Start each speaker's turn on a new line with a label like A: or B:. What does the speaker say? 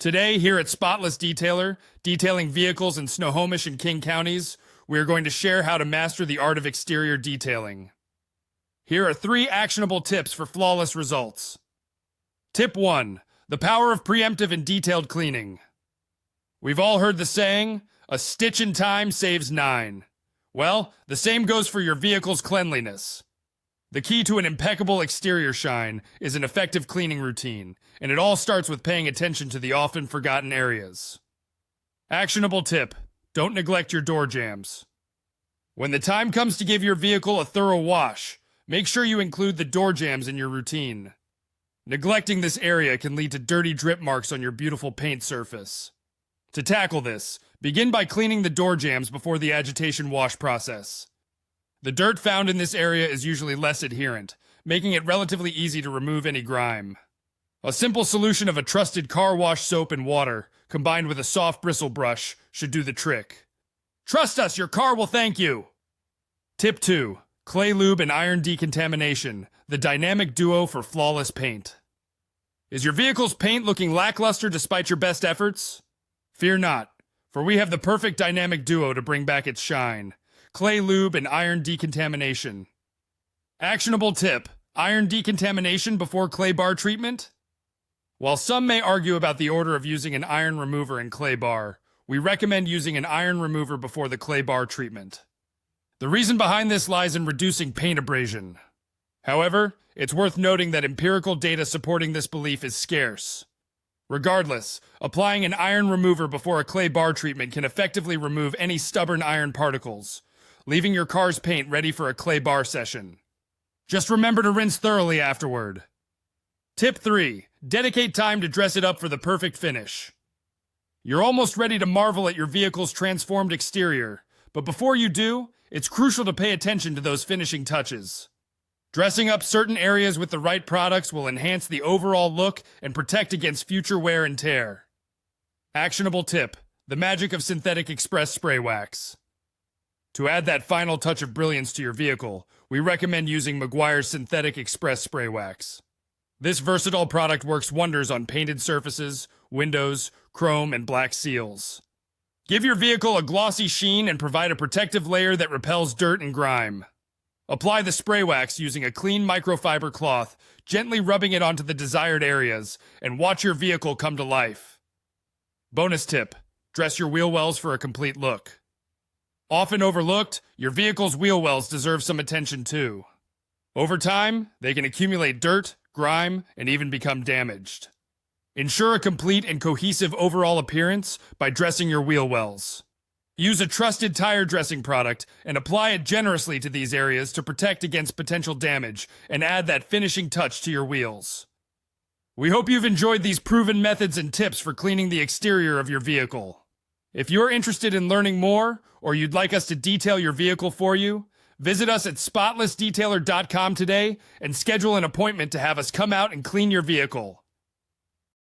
A: Today, here at Spotless Detailer, detailing vehicles in Snohomish and King counties, we are going to share how to master the art of exterior detailing. Here are 3 actionable tips for flawless results. Tip 1. The power of preemptive and detailed cleaning. We've all heard the saying, a stitch in time saves 9. Well, the same goes for your vehicle's cleanliness. The key to an impeccable exterior shine is an effective cleaning routine, and it all starts with paying attention to the often forgotten areas. Actionable tip: don't neglect your door jambs. When the time comes to give your vehicle a thorough wash, make sure you include the door jambs in your routine. Neglecting this area can lead to dirty drip marks on your beautiful paint surface. To tackle this, begin by cleaning the door jambs before the agitation wash process. The dirt found in this area is usually less adherent, making it relatively easy to remove any grime. A simple solution of a trusted car wash soap and water, combined with a soft bristle brush, should do the trick. Trust us, your car will thank you! Tip 2. Clay lube and iron decontamination, the dynamic duo for flawless paint. Is your vehicle's paint looking lackluster despite your best efforts? Fear not, for we have the perfect dynamic duo to bring back its shine. Clay lube and iron decontamination. Actionable tip: iron decontamination before clay bar treatment? While some may argue about the order of using an iron remover and clay bar, we recommend using an iron remover before the clay bar treatment. The reason behind this lies in reducing paint abrasion. However, it's worth noting that empirical data supporting this belief is scarce. Regardless, applying an iron remover before a clay bar treatment can effectively remove any stubborn iron particles, leaving your car's paint ready for a clay bar session. Just remember to rinse thoroughly afterward. Tip 3. Dedicate time to dress it up for the perfect finish. You're almost ready to marvel at your vehicle's transformed exterior, but before you do, it's crucial to pay attention to those finishing touches. Dressing up certain areas with the right products will enhance the overall look and protect against future wear and tear. Actionable tip: the magic of synthetic express spray wax. To add that final touch of brilliance to your vehicle, we recommend using Meguiar's Synthetic Express Spray Wax. This versatile product works wonders on painted surfaces, windows, chrome, and black seals. Give your vehicle a glossy sheen and provide a protective layer that repels dirt and grime. Apply the spray wax using a clean microfiber cloth, gently rubbing it onto the desired areas, and watch your vehicle come to life. Bonus tip: dress your wheel wells for a complete look. Often overlooked, your vehicle's wheel wells deserve some attention too. Over time, they can accumulate dirt, grime, and even become damaged. Ensure a complete and cohesive overall appearance by dressing your wheel wells. Use a trusted tire dressing product and apply it generously to these areas to protect against potential damage and add that finishing touch to your wheels. We hope you've enjoyed these proven methods and tips for cleaning the exterior of your vehicle. If you're interested in learning more, or you'd like us to detail your vehicle for you, visit us at spotlessdetailer.com today and schedule an appointment to have us come out and clean your vehicle.